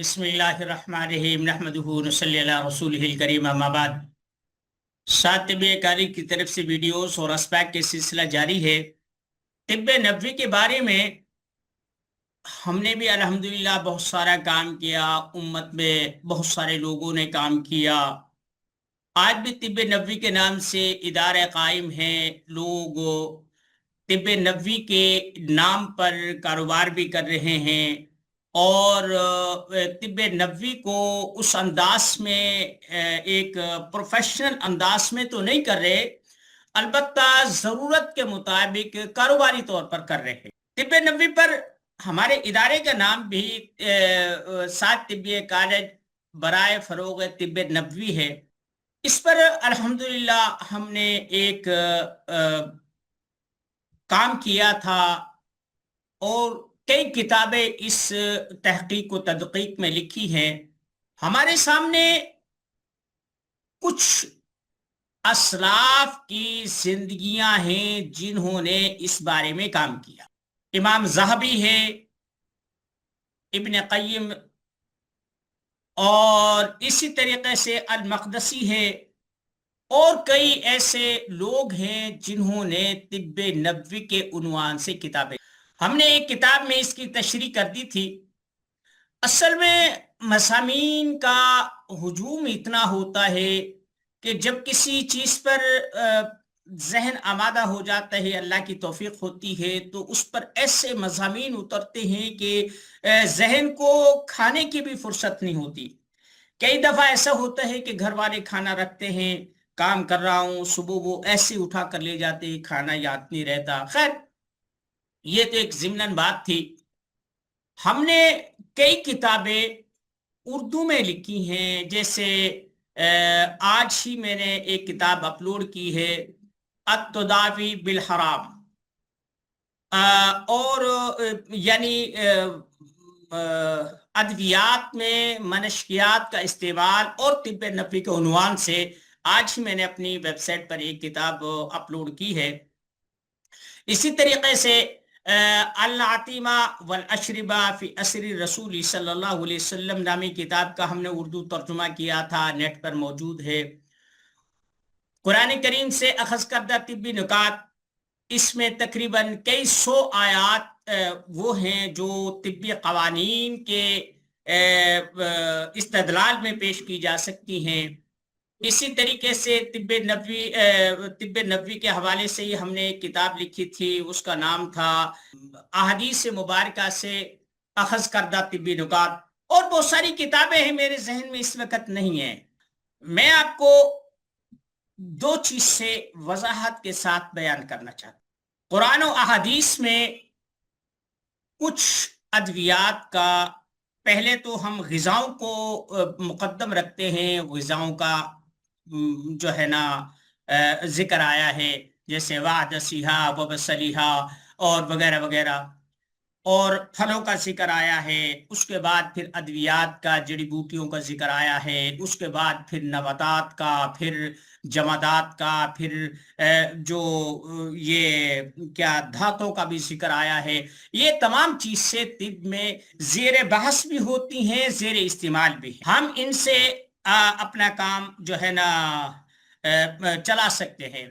بسم اللہ الرحمن الرحیم نحمدہ نصلی علی رسولہ الکریم اما بعد۔ ساتھ طب کاری کی طرف سے ویڈیوز اور اسپیک کے سلسلہ جاری ہے۔ طب نبوی کے بارے میں ہم نے بھی الحمدللہ بہت سارا کام کیا، امت میں بہت سارے لوگوں نے کام کیا۔ آج بھی طب نبوی کے نام سے ادارے قائم ہیں، لوگ طب نبوی کے نام پر کاروبار بھی کر رہے ہیں، اور طب نبوی کو اس انداز میں ایک پروفیشنل انداز میں تو نہیں کر رہے، البتہ ضرورت کے مطابق کاروباری طور پر کر رہے ہیں۔ طب نبوی پر ہمارے ادارے کا نام بھی سات طبی کالج برائے فروغ طب نبوی ہے۔ اس پر الحمدللہ ہم نے ایک کام کیا تھا اور کئی کتابیں اس تحقیق و تدقیق میں لکھی ہیں۔ ہمارے سامنے کچھ اسلاف کی زندگیاں ہیں جنہوں نے اس بارے میں کام کیا۔ امام ذہبی ہے، ابن قیم، اور اسی طریقے سے المقدسی ہے، اور کئی ایسے لوگ ہیں جنہوں نے طب نبوی کے عنوان سے کتابیں۔ ہم نے ایک کتاب میں اس کی تشریح کر دی تھی۔ اصل میں مضامین کا ہجوم اتنا ہوتا ہے کہ جب کسی چیز پر ذہن آمادہ ہو جاتا ہے، اللہ کی توفیق ہوتی ہے، تو اس پر ایسے مضامین اترتے ہیں کہ ذہن کو کھانے کی بھی فرصت نہیں ہوتی۔ کئی دفعہ ایسا ہوتا ہے کہ گھر والے کھانا رکھتے ہیں، کام کر رہا ہوں، صبح وہ ایسے اٹھا کر لے جاتے ہیں، کھانا یاد نہیں رہتا۔ خیر، یہ تو ایک ضمناً بات تھی۔ ہم نے کئی کتابیں اردو میں لکھی ہیں، جیسے آج ہی میں نے ایک کتاب اپلوڈ کی ہے، التداوی بالحرام، اور یعنی ادویات میں منشیات کا استعمال اور طب نبوی کے عنوان سے آج ہی میں نے اپنی ویب سائٹ پر ایک کتاب اپلوڈ کی ہے۔ اسی طریقے سے العتیمہ والاشربہ فی اثر رسول صلی اللہ علیہ وسلم نامی کتاب کا ہم نے اردو ترجمہ کیا تھا، نیٹ پر موجود ہے۔ قرآن کریم سے اخذ کردہ طبی نکات، اس میں تقریباً کئی سو آیات وہ ہیں جو طبی قوانین کے استدلال میں پیش کی جا سکتی ہیں۔ اسی طریقے سے طب نبوی کے حوالے سے ہی ہم نے ایک کتاب لکھی تھی، اس کا نام تھا احادیث مبارکہ سے اخذ کردہ طبی نکات، اور بہت ساری کتابیں ہیں، میرے ذہن میں اس وقت نہیں ہیں۔ میں آپ کو دو چیز سے وضاحت کے ساتھ بیان کرنا چاہتا ہوں۔ قرآن و احادیث میں کچھ ادویات کا، پہلے تو ہم غذاؤں کو مقدم رکھتے ہیں، غذاؤں کا جو ہے نا ذکر آیا ہے، جیسے وعدسیہا وبصلیہا اور وغیرہ وغیرہ، اور پھلوں کا ذکر آیا ہے۔ اس کے بعد پھر ادویات کا، جڑی بوٹیوں کا ذکر آیا ہے۔ اس کے بعد پھر نباتات کا، پھر جمادات کا، پھر جو یہ کیا دھاتوں کا بھی ذکر آیا ہے۔ یہ تمام چیز سے طب میں زیر بحث بھی ہوتی ہیں، زیر استعمال بھی ہیں۔ ہم ان سے اپنا کام جو ہے نا چلا سکتے ہیں۔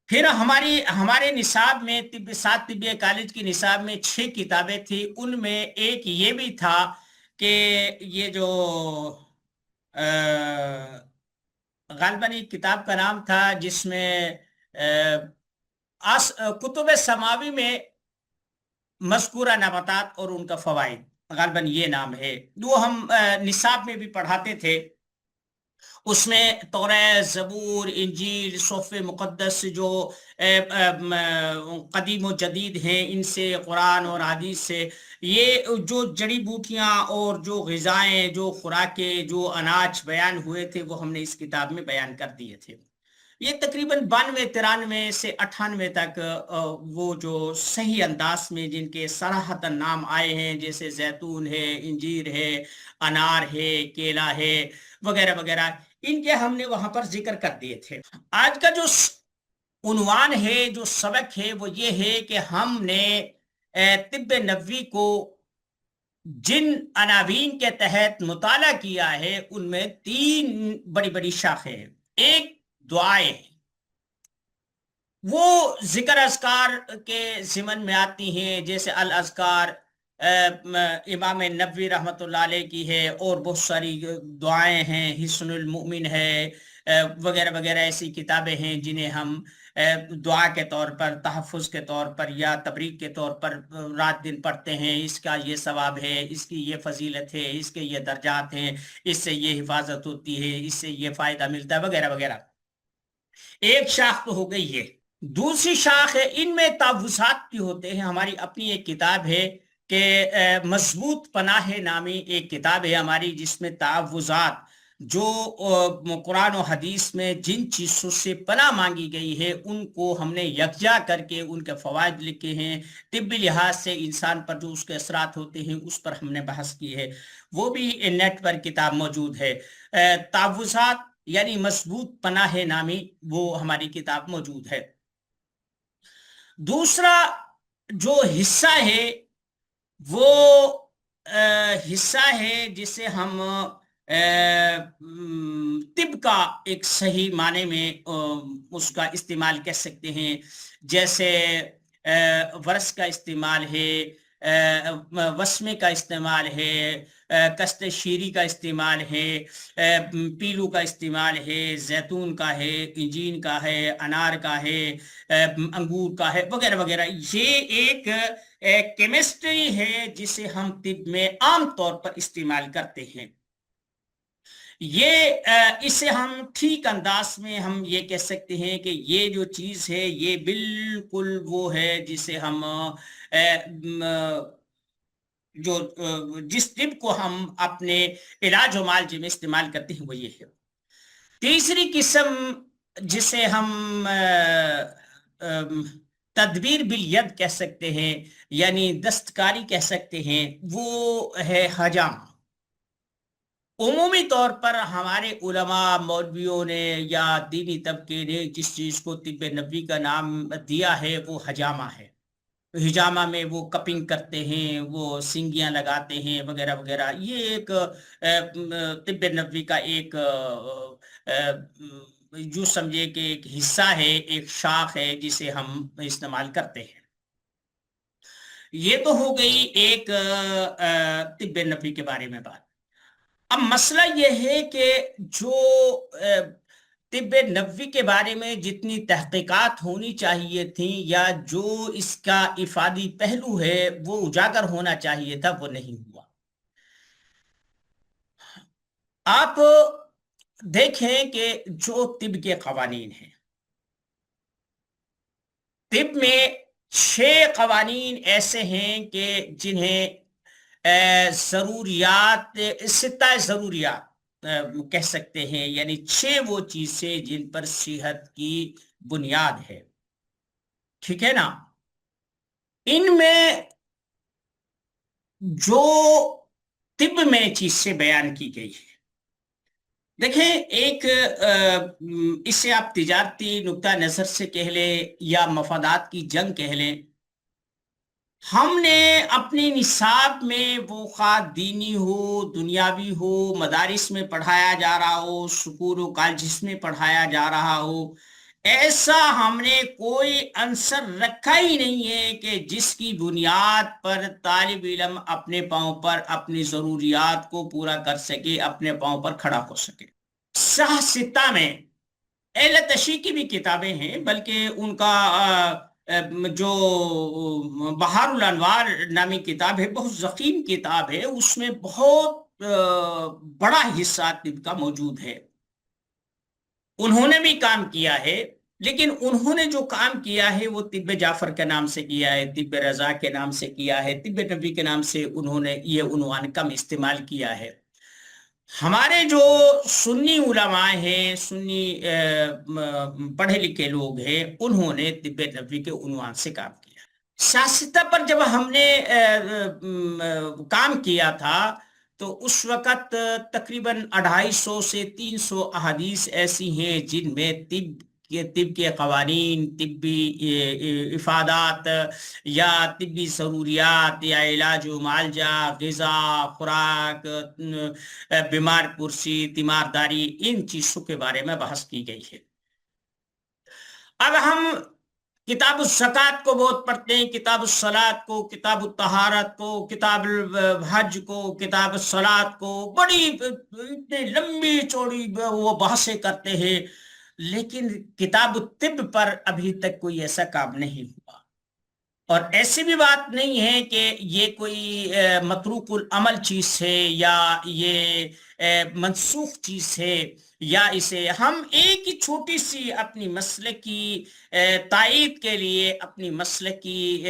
پھر ہمارے نصاب میں سات طبی کالج کی نصاب میں 6 کتابیں تھی، ان میں ایک یہ بھی تھا کہ یہ جو غالباً ایک کتاب کا نام تھا جس میں کتب سماوی میں مذکورہ نباتات اور ان کا فوائد، غالباً یہ نام ہے، وہ ہم نصاب میں بھی پڑھاتے تھے۔ اس میں توریت، زبور، انجیل، صحف مقدس جو قدیم و جدید ہیں، ان سے، قرآن اور حدیث سے، یہ جو جڑی بوٹیاں اور جو غذائیں، جو خوراکیں، جو اناج بیان ہوئے تھے، وہ ہم نے اس کتاب میں بیان کر دیے تھے۔ یہ تقریباً 92، 93 سے 98 تک وہ جو صحیح انداز میں جن کے صراحتاً نام آئے ہیں، جیسے زیتون ہے، انجیر ہے، انار ہے، کیلا ہے، وغیرہ وغیرہ، ان کے ہم نے وہاں پر ذکر کر دیے تھے۔ آج کا جو عنوان ہے، جو سبق ہے، وہ یہ ہے کہ ہم نے طب نبوی کو جن عناوین کے تحت مطالعہ کیا ہے ان میں 3 بڑی بڑی شاخیں ہیں۔ ایک دعائیں، وہ ذکر اذکار کے ضمن میں آتی ہیں، جیسے الاذکار امام نبوی رحمۃ اللہ علیہ کی ہے، اور بہت ساری دعائیں ہیں، حصن المؤمن ہے، وغیرہ وغیرہ ایسی کتابیں ہیں جنہیں ہم دعا کے طور پر، تحفظ کے طور پر یا تبریک کے طور پر رات دن پڑھتے ہیں۔ اس کا یہ ثواب ہے، اس کی یہ فضیلت ہے، اس کے یہ درجات ہیں، اس سے یہ حفاظت ہوتی ہے، اس سے یہ فائدہ ملتا ہے، وغیرہ وغیرہ۔ ایک شاخ تو ہو گئی ہے۔ دوسری شاخ ہے، ان میں تعوذات بھی ہوتے ہیں۔ ہماری اپنی ایک کتاب ہے کہ مضبوط پناہ نامی ایک کتاب ہے ہماری، جس میں تعوذات، جو قرآن و حدیث میں جن چیزوں سے پناہ مانگی گئی ہے ان کو ہم نے یکجا کر کے ان کے فوائد لکھے ہیں۔ طبی لحاظ سے انسان پر جو اس کے اثرات ہوتے ہیں اس پر ہم نے بحث کی ہے، وہ بھی نیٹ پر کتاب موجود ہے۔ تعوذات یعنی مضبوط پناہ نامی، وہ ہماری کتاب موجود ہے۔ دوسرا جو حصہ ہے وہ حصہ ہے جسے ہم طب کا ایک صحیح معنی میں اس کا استعمال کہہ سکتے ہیں، جیسے ورس کا استعمال ہے، وسمے کا استعمال ہے، کست شیری کا استعمال ہے، پیلو کا استعمال ہے، زیتون کا ہے، انجین کا ہے، انار کا ہے، انگور کا ہے، وغیرہ وغیرہ۔ یہ ایک کیمسٹری ہے جسے ہم طب میں عام طور پر استعمال کرتے ہیں۔ اسے ہم ٹھیک انداز میں ہم یہ کہہ سکتے ہیں کہ یہ جو چیز ہے یہ بالکل وہ ہے جسے ہم جس طب کو ہم اپنے علاج و معالجے میں استعمال کرتے ہیں وہ یہ ہے۔ تیسری قسم جسے ہم تدبیر بالید کہہ سکتے ہیں، یعنی دستکاری کہہ سکتے ہیں، وہ ہے حجامہ۔ عمومی طور پر ہمارے علماء، مولویوں نے یا دینی طبقے نے جس چیز کو طب نبوی کا نام دیا ہے وہ حجامہ ہے۔ حجامہ میں وہ کپنگ کرتے ہیں، وہ سنگیاں لگاتے ہیں، وغیرہ وغیرہ۔ یہ ایک طب نبوی کا ایک جو سمجھے کہ ایک حصہ ہے، ایک شاخ ہے جسے ہم استعمال کرتے ہیں۔ یہ تو ہو گئی ایک طب نبوی کے بارے میں بات۔ اب مسئلہ یہ ہے کہ جو طب نبوی کے بارے میں جتنی تحقیقات ہونی چاہیے تھیں یا جو اس کا افادی پہلو ہے وہ اجاگر ہونا چاہیے تھا، وہ نہیں ہوا۔ آپ دیکھیں کہ جو طب کے قوانین ہیں، طب میں 6 قوانین ایسے ہیں کہ جنہیں ضروریات، 6 ضروریات کہہ سکتے ہیں، یعنی 6 وہ چیزیں جن پر صحت کی بنیاد ہے، ٹھیک ہے نا۔ ان میں جو طب میں چیزیں بیان کی گئی ہے، دیکھیں، ایک اسے آپ تجارتی نقطہ نظر سے کہہ لیں یا مفادات کی جنگ کہہ لیں، ہم نے اپنے نصاب میں وہ خواہ دینی ہو، دنیاوی ہو، مدارس میں پڑھایا جا رہا ہو، سکول و کالجز میں پڑھایا جا رہا ہو، ایسا ہم نے کوئی عنصر رکھا ہی نہیں ہے کہ جس کی بنیاد پر طالب علم اپنے پاؤں پر اپنی ضروریات کو پورا کر سکے، اپنے پاؤں پر کھڑا ہو سکے۔ صح ستہ میں اہل تشیع کی بھی کتابیں ہیں، بلکہ ان کا جو بہار الانوار نامی کتاب ہے، بہت ضخیم کتاب ہے، اس میں بہت بڑا حصہ طب کا موجود ہے۔ انہوں نے بھی کام کیا ہے، لیکن انہوں نے جو کام کیا ہے وہ طب جعفر کے نام سے کیا ہے، طب رضا کے نام سے کیا ہے، طب نبوی کے نام سے انہوں نے یہ عنوان کم استعمال کیا ہے۔ ہمارے جو سنی علماء ہیں، سنی پڑھے لکھے لوگ ہیں، انہوں نے طب نبوی کے عنوان سے کام کیا۔ سیاستہ پر جب ہم نے کام کیا تھا تو اس وقت تقریباً 250 سے 300 احادیث ایسی ہیں جن میں طب طب کے قوانین، طبی افادات یا طبی ضروریات یا علاج و معالجہ، غذا، خوراک، بیمار پرسی، تیمارداری، ان چیزوں کے بارے میں بحث کی گئی ہے۔ اب ہم کتاب الزکوٰۃ کو بہت پڑھتے ہیں، کتاب الصلاۃ کو، کتاب الطہارت کو، کتاب الحج کو، کتاب الصلاۃ کو، بڑی اتنی لمبی چوڑی وہ بحثیں کرتے ہیں، لیکن کتاب الطب پر ابھی تک کوئی ایسا کام نہیں ہوا۔ اور ایسی بھی بات نہیں ہے کہ یہ کوئی متروک العمل چیز ہے یا یہ منسوخ چیز ہے، یا اسے ہم ایک ہی چھوٹی سی اپنی مسلک کی تائید کے لیے، اپنی مسلک کی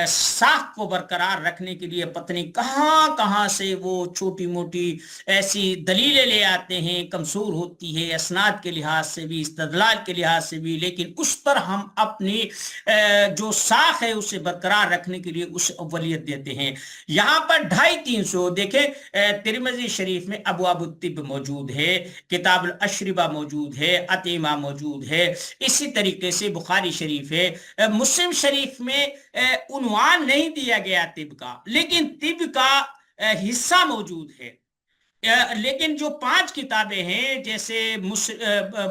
ساکھ کو برقرار رکھنے کے لیے پتہ نہیں کہاں کہاں سے وہ چھوٹی موٹی ایسی دلیلیں لے آتے ہیں، کمزور ہوتی ہے اسناد کے لحاظ سے بھی، استدلال کے لحاظ سے بھی، لیکن اس پر ہم اپنی جو ساکھ ہے اسے برقرار رکھنے کے لیے اسے اولیت دیتے ہیں۔ یہاں پر 250-300 دیکھیں، ترمذی شریف میں ابواب الطب موجود ہے، کتاب الاشربہ موجود ہے، اطعمہ موجود ہے، اسی طریقے سے بخاری شریف ہے، مسلم شریف میں عنوان نہیں دیا گیا طب کا، لیکن طب کا حصہ موجود ہے۔ لیکن جو 5 کتابیں ہیں جیسے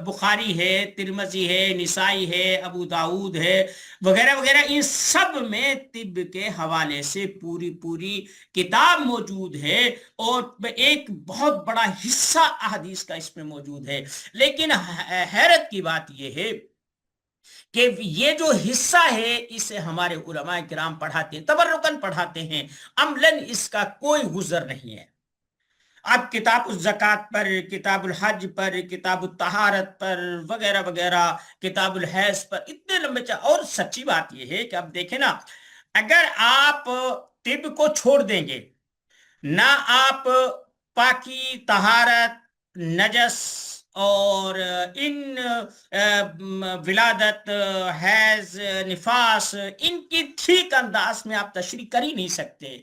بخاری ہے، ترمذی ہے، نسائی ہے، ابو داؤد ہے، وغیرہ وغیرہ، ان سب میں طب کے حوالے سے پوری کتاب موجود ہے، اور ایک بہت بڑا حصہ احادیث کا اس میں موجود ہے۔ لیکن حیرت کی بات یہ ہے کہ یہ جو حصہ ہے اسے ہمارے علماء کرام پڑھاتے ہیں، تبرکن پڑھاتے ہیں، عملاً اس کا کوئی گزر نہیں ہے۔ اب کتاب الزکوٰۃ پر، کتاب الحج پر، کتاب الطہارت پر، وغیرہ وغیرہ، کتاب الحیض پر اتنے لمبے اور سچی بات یہ ہے کہ اب دیکھیں نا، اگر آپ طب کو چھوڑ دیں گے، نہ آپ پاکی، طہارت، نجس اور ان ولادت، حیض، نفاس، ان کی ٹھیک انداز میں آپ تشریح کر ہی نہیں سکتے،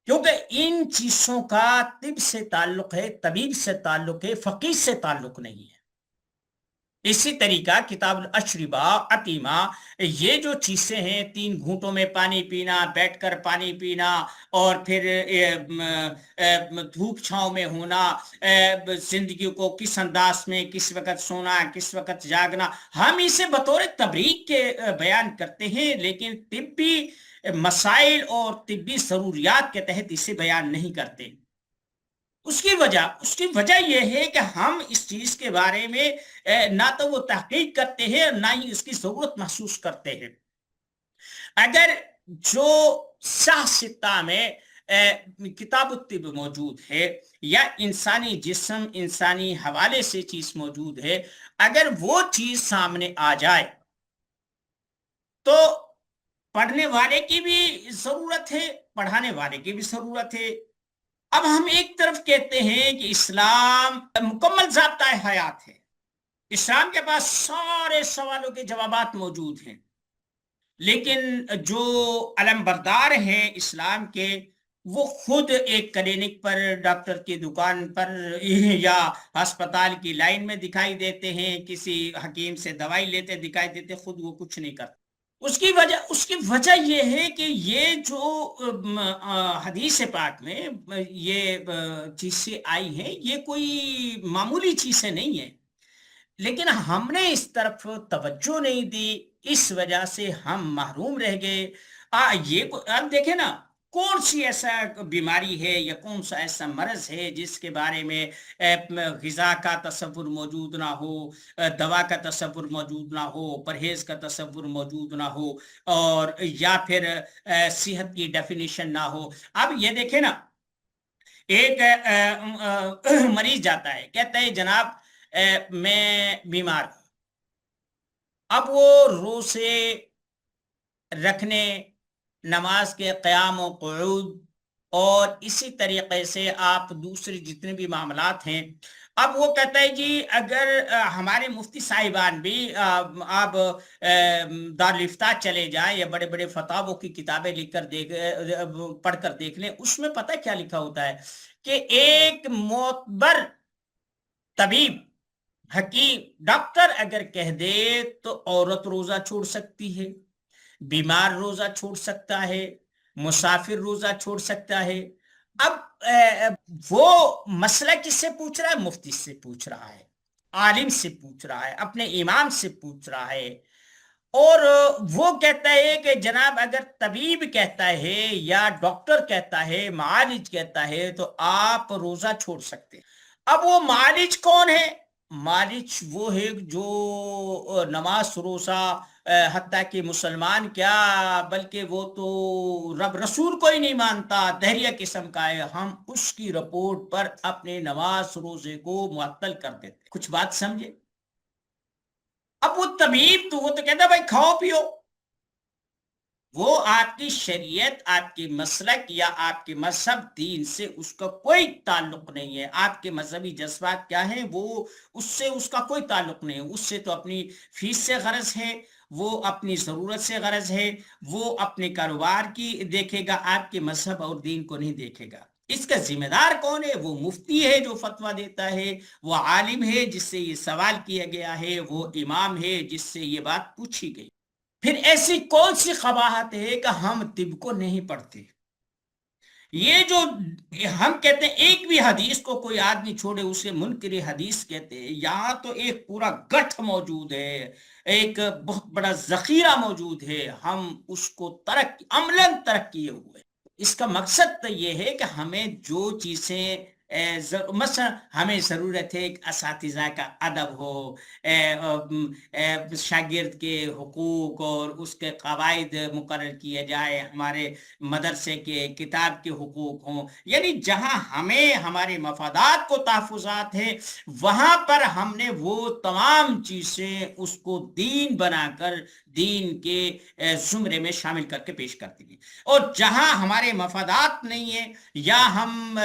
کیونکہ ان چیزوں کا طب سے تعلق ہے، طبیب سے تعلق ہے، فقیہ سے تعلق نہیں ہے۔ اسی طریقہ کتاب الاشربہ، اطعمہ، یہ جو چیزیں ہیں، 3 گھونٹوں میں پانی پینا، بیٹھ کر پانی پینا، اور پھر دھوپ چھاؤں میں ہونا، زندگی کو کس انداز میں، کس وقت سونا، کس وقت جاگنا، ہم اسے بطور تبریک کے بیان کرتے ہیں، لیکن طبی مسائل اور طبی ضروریات کے تحت اسے بیان نہیں کرتے۔ اس کی وجہ یہ ہے کہ ہم اس چیز کے بارے میں نہ تو وہ تحقیق کرتے ہیں اور نہ ہی اس کی ضرورت محسوس کرتے ہیں۔ اگر جو صح ستہ میں کتاب الطب موجود ہے، یا انسانی جسم، انسانی حوالے سے چیز موجود ہے، اگر وہ چیز سامنے آ جائے تو پڑھنے والے کی بھی ضرورت ہے، پڑھانے والے کی بھی ضرورت ہے۔ اب ہم ایک طرف کہتے ہیں کہ اسلام مکمل ضابطۂ حیات ہے، اسلام کے پاس سارے سوالوں کے جوابات موجود ہیں، لیکن جو علم بردار ہیں اسلام کے، وہ خود ایک کلینک پر، ڈاکٹر کی دکان پر یا ہسپتال کی لائن میں دکھائی دیتے ہیں، کسی حکیم سے دوائی لیتے دکھائی دیتے، خود وہ کچھ نہیں کرتے۔ اس کی وجہ یہ ہے کہ یہ جو حدیث پاک میں یہ چیزیں آئی ہیں، یہ کوئی معمولی چیزیں نہیں ہیں، لیکن ہم نے اس طرف توجہ نہیں دی، اس وجہ سے ہم محروم رہ گئے۔ اب دیکھیں نا، کون سی ایسا بیماری ہے یا کون سا ایسا مرض ہے جس کے بارے میں غذا کا تصور موجود نہ ہو، دوا کا تصور موجود نہ ہو، پرہیز کا تصور موجود نہ ہو، اور یا پھر صحت کی ڈیفینیشن نہ ہو۔ اب یہ دیکھیں نا، ایک مریض جاتا ہے، کہتا ہے جناب میں بیمار ہوں۔ اب وہ روزے رکھنے، نماز کے قیام و قعود، اور اسی طریقے سے آپ دوسرے جتنے بھی معاملات ہیں، اب وہ کہتا ہے جی اگر ہمارے مفتی صاحبان بھی آپ دارالفتاء چلے جائیں یا بڑے بڑے فتاووں کی کتابیں لکھ کر پڑھ کر دیکھ لیں، اس میں پتہ کیا لکھا ہوتا ہے کہ ایک معتبر طبیب حکیم ڈاکٹر اگر کہہ دے تو عورت روزہ چھوڑ سکتی ہے، بیمار روزہ چھوڑ سکتا ہے، مسافر روزہ چھوڑ سکتا ہے۔ اب وہ مسئلہ کس سے پوچھ رہا ہے؟ مفتی سے پوچھ رہا ہے، عالم سے پوچھ رہا ہے، اپنے امام سے پوچھ رہا ہے۔ اور وہ کہتا ہے کہ جناب اگر طبیب کہتا ہے یا ڈاکٹر کہتا ہے، معالج کہتا ہے تو آپ روزہ چھوڑ سکتے ہیں۔ اب وہ معالج کون ہے؟ معالج وہ ہے جو نماز روزہ حتیٰ کہ مسلمان کیا بلکہ وہ تو رب رسول کو ہی نہیں مانتا، دہریہ قسم کا ہے، ہم اس کی رپورٹ پر اپنے نماز روزے کو معطل کر دیتے۔ کچھ بات سمجھے؟ اب وہ طبیب تو وہ تو کہتا ہے بھائی کھاؤ پیو، وہ آپ کی شریعت، آپ کی مسلک یا آپ کے مذہب دین سے اس کا کوئی تعلق نہیں ہے۔ آپ کے مذہبی جذبات کیا ہیں وہ اس سے اس کا کوئی تعلق نہیں ہے۔ اس سے تو اپنی فیس سے غرض ہے، وہ اپنی ضرورت سے غرض ہے، وہ اپنے کاروبار کی دیکھے گا، آپ کے مذہب اور دین کو نہیں دیکھے گا۔ اس کا ذمہ دار کون ہے؟ وہ مفتی ہے جو فتویٰ دیتا ہے، وہ عالم ہے جس سے یہ سوال کیا گیا ہے، وہ امام ہے جس سے یہ بات پوچھی گئی۔ پھر ایسی کون سی قباحت ہے کہ ہم طب کو نہیں پڑھتے؟ یہ جو ہم کہتے ہیں ایک بھی حدیث کو کوئی آدمی چھوڑے اسے منکر حدیث کہتے ہیں، یہاں تو ایک پورا گٹھ موجود ہے، ایک بہت بڑا ذخیرہ موجود ہے، ہم اس کو عملاً ترک کیے ہوئے۔ اس کا مقصد تو یہ ہے کہ ہمیں جو چیزیں مثلا ہمیں ضرورت ہے ایک اساتذہ کا ادب ہو، شاگرد کے حقوق اور اس کے قواعد مقرر کیے جائے، ہمارے مدرسے کے کتاب کے حقوق ہوں، یعنی جہاں ہمیں ہمارے مفادات کو تحفظات ہے وہاں پر ہم نے وہ تمام چیزیں اس کو دین بنا کر دین کے زمرے میں شامل کر کے پیش کرتی ہیں۔ اور جہاں ہمارے مفادات نہیں ہیں یا ہم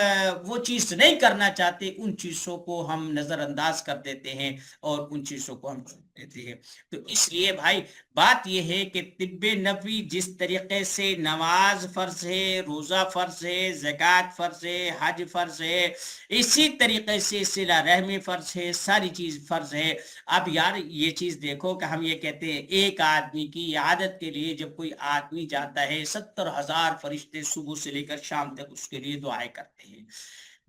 وہ چیز نہیں کرنا چاہتے، ان چیزوں کو ہم نظر انداز کر دیتے ہیں اور ان چیزوں کو ہم چھوڑ دیتے ہیں۔ تو اس لیے بھائی بات یہ ہے کہ طب نبوی جس طریقے سے نماز فرض ہے، روزہ فرض ہے، زکوٰۃ فرض ہے، حج فرض ہے، اسی طریقے سے صلہ رحمی فرض ہے، ساری چیز فرض ہے۔ اب یار یہ چیز دیکھو کہ ہم یہ کہتے ہیں ایک آدمی کی عادت کے لیے جب کوئی آدمی جاتا ہے 70,000 فرشتے صبح سے لے کر شام تک اس کے لیے دعائیں کرتے ہیں۔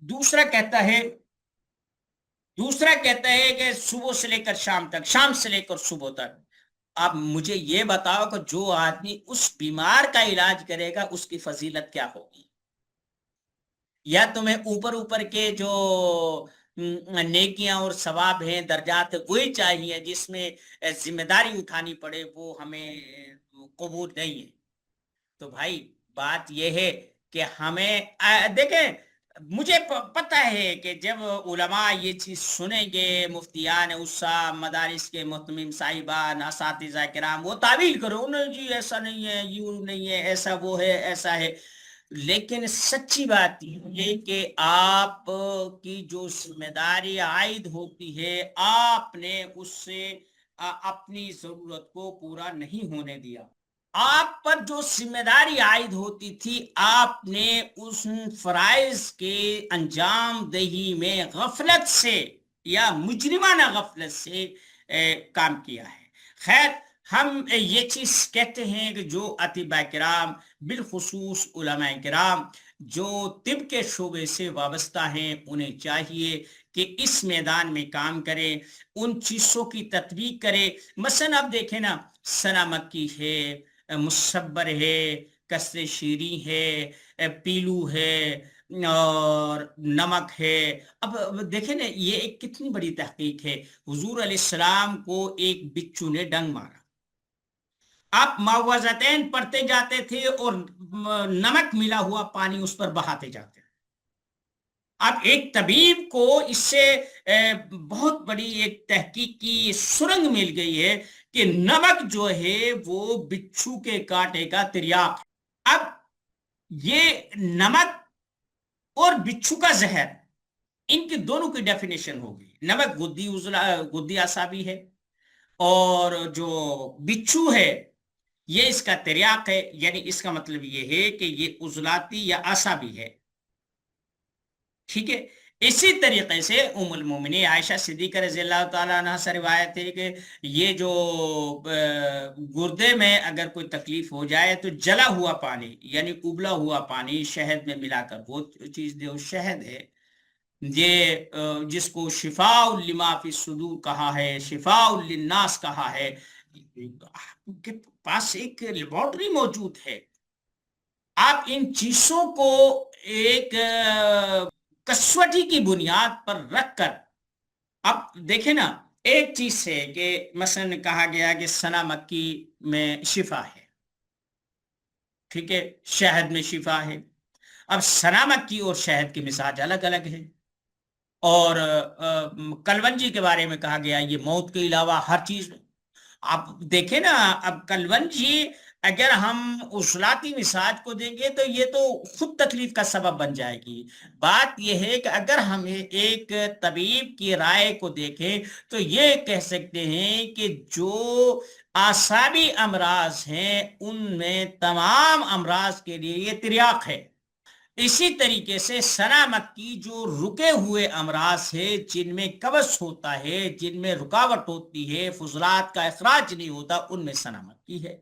دوسرا کہتا ہے کہ صبح سے لے کر شام تک، شام سے لے کر صبح تک۔ اب مجھے یہ بتاؤ کہ جو آدمی اس بیمار کا علاج کرے گا اس کی فضیلت کیا ہوگی؟ یا تمہیں اوپر کے جو نیکیاں اور ثواب ہیں، درجات وہی چاہیے جس میں ذمہ داری اٹھانی پڑے، وہ ہمیں قبول نہیں ہے۔ تو بھائی بات یہ ہے کہ ہمیں دیکھیں، مجھے پتہ ہے کہ جب علماء یہ چیز سنیں گے، مفتیان اسا، مدارس کے محتمم صاحبان، اساتذہ کرام، وہ تعویل کرو نہیں جی ایسا نہیں ہے، یوں نہیں ہے، ایسا وہ ہے، ایسا ہے۔ لیکن سچی بات یہ کہ آپ کی جو ذمہ داری عائد ہوتی ہے، آپ نے اس سے اپنی ضرورت کو پورا نہیں ہونے دیا۔ آپ پر جو ذمہ داری عائد ہوتی تھی، آپ نے اس فرائض کے انجام دہی میں غفلت سے یا مجرمانہ غفلت سے کام کیا ہے۔ خیر، ہم یہ چیز کہتے ہیں کہ جو اطباء کرام، بالخصوص علماء کرام جو طب کے شعبے سے وابستہ ہیں، انہیں چاہیے کہ اس میدان میں کام کریں، ان چیزوں کی تطبیق کریں۔ مثلا اب دیکھیں نا، سنا مکی ہے، مصبر ہے، کسر شیریں ہے، پیلو ہے اور نمک ہے۔ اب دیکھیں نا، یہ ایک کتنی بڑی تحقیق ہے۔ حضور علیہ السلام کو ایک بچھو نے ڈنگ مارا، آپ معوذتین پڑھتے جاتے تھے اور نمک ملا ہوا پانی اس پر بہاتے جاتے۔ اب ایک طبیب کو اس سے بہت بڑی ایک تحقیق کی سرنگ مل گئی ہے کہ نمک جو ہے وہ بچھو کے کانٹے کا تریاق ہے۔ اب یہ نمک اور بچھو کا زہر، ان کی دونوں کی ڈیفینیشن ہوگی۔ نمک غدی اعصابی ہے، اور جو بچھو ہے یہ اس کا تریاق ہے، یعنی اس کا مطلب یہ ہے کہ یہ عضلاتی یا اعصابی ہے۔ ٹھیک ہے، اسی طریقے سے ام المومنین عائشہ صدیقہ رضی اللہ تعالیٰ عنہ سے روایت ہے کہ یہ جو گردے میں اگر کوئی تکلیف ہو جائے تو جلا ہوا پانی یعنی ابلا ہوا پانی شہد میں ملا کر، وہ چیز جو شہد ہے یہ جس کو شفاء لما فی الصدور کہا ہے، شفاء للناس کہا ہے، آپ کے پاس ایک لیبارٹری موجود ہے، آپ ان چیزوں کو ایک کسوٹی کی بنیاد پر رکھ کر، اب دیکھیں نا، ایک چیز سے کہ مثلا کہا گیا کہ سنا مکی میں شفا ہے، ٹھیک ہے، شہد میں شفا ہے، اب سنا مکی اور شہد کے مزاج الگ الگ ہے، اور کلونجی کے بارے میں کہا گیا یہ موت کے علاوہ ہر چیز میں، آپ دیکھیں نا، اب کلونجی اگر ہم عضلاتی مزاج کو دیں گے تو یہ تو خود تکلیف کا سبب بن جائے گی۔ بات یہ ہے کہ اگر ہم ایک طبیب کی رائے کو دیکھیں تو یہ کہہ سکتے ہیں کہ جو اعصابی امراض ہیں ان میں تمام امراض کے لیے یہ تریاق ہے۔ اسی طریقے سے سنا مکی جو رکے ہوئے امراض ہے، جن میں قبض ہوتا ہے، جن میں رکاوٹ ہوتی ہے، فضلات کا اخراج نہیں ہوتا، ان میں سنا مکی ہے۔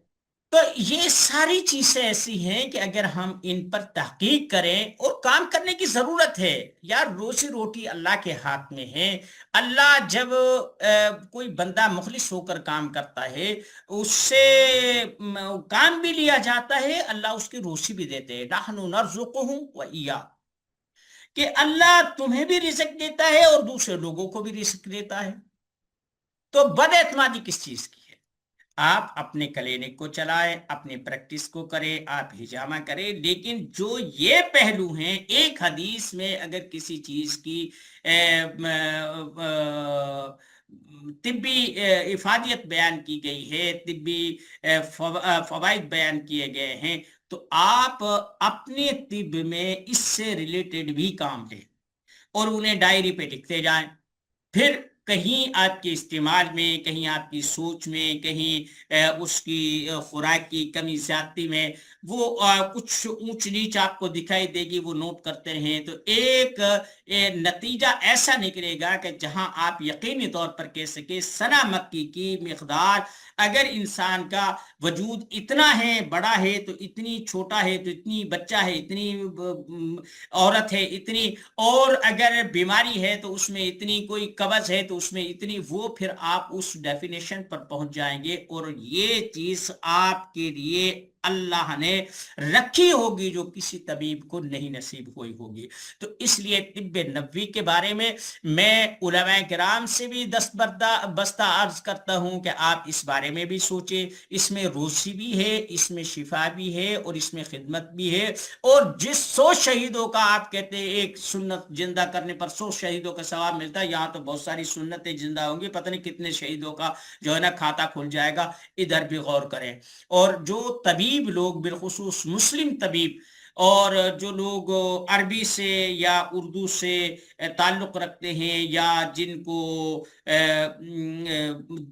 تو یہ ساری چیزیں ایسی ہیں کہ اگر ہم ان پر تحقیق کریں، اور کام کرنے کی ضرورت ہے یار، روزی روٹی اللہ کے ہاتھ میں ہے۔ اللہ جب کوئی بندہ مخلص ہو کر کام کرتا ہے، اس سے کام بھی لیا جاتا ہے، اللہ اس کی روزی بھی دیتے ہیں، نحن نرزقہم و ایاکم، کہ اللہ تمہیں بھی رزق دیتا ہے اور دوسرے لوگوں کو بھی رزق دیتا ہے۔ تو بد اعتمادی کس چیز کی ہے؟ آپ اپنے کلینک کو چلائیں، اپنے پریکٹس کو کریں، آپ ہجامہ کریں، لیکن جو یہ پہلو ہیں، ایک حدیث میں اگر کسی چیز کی طبی افادیت بیان کی گئی ہے، طبی فوائد بیان کیے گئے ہیں، تو آپ اپنے طب میں اس سے ریلیٹڈ بھی کام لیں اور انہیں ڈائری پہ لکھتے جائیں۔ پھر کہیں آپ کے استعمال میں، کہیں آپ کی سوچ میں، کہیں اس کی خوراک کی کمی زیادتی میں وہ کچھ اونچ نیچ آپ کو دکھائی دے گی، وہ نوٹ کرتے رہیں، تو ایک نتیجہ ایسا نکلے گا کہ جہاں آپ یقینی طور پر کہہ سکے سنا مکی کی مقدار اگر انسان کا وجود اتنا ہے، بڑا ہے تو اتنی، چھوٹا ہے تو اتنی، بچہ ہے اتنی، عورت ہے اتنی، اور اگر بیماری ہے تو اس میں اتنی، کوئی قبض ہے تو اس میں اتنی، وہ پھر آپ اس ڈیفینیشن پر پہنچ جائیں گے، اور یہ چیز آپ کے لیے اللہ نے رکھی ہوگی جو کسی طبیب کو نہیں نصیب ہوئی ہوگی۔ تو اس لیے طب نبوی کے بارے میں علماء کرام سے بھی بستہ عرض کرتا ہوں کہ آپ اس بارے میں بھی سوچیں، اس میں روزی بھی ہے، اس میں شفا بھی ہے، اور اس میں خدمت بھی ہے، اور جس 100 شہیدوں کا آپ کہتے ہیں ایک سنت زندہ کرنے پر 100 شہیدوں کا ثواب ملتا ہے، یہاں تو بہت ساری سنتیں زندہ ہوں گی، پتہ نہیں کتنے شہیدوں کا جو ہے نا کھاتا کھل جائے گا، ادھر بھی غور کریں۔ اور جو طبیب لوگ، بالخصوص مسلم طبیب، اور جو لوگ عربی سے یا اردو سے تعلق رکھتے ہیں، یا جن کو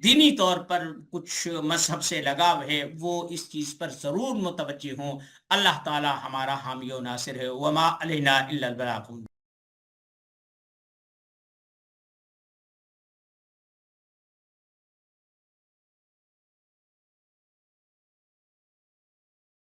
دینی طور پر کچھ مذہب سے لگاؤ ہے، وہ اس چیز پر ضرور متوجہ ہوں۔ اللہ تعالی ہمارا حامی و ناصر ہے۔ وما علینا الا البلاغ۔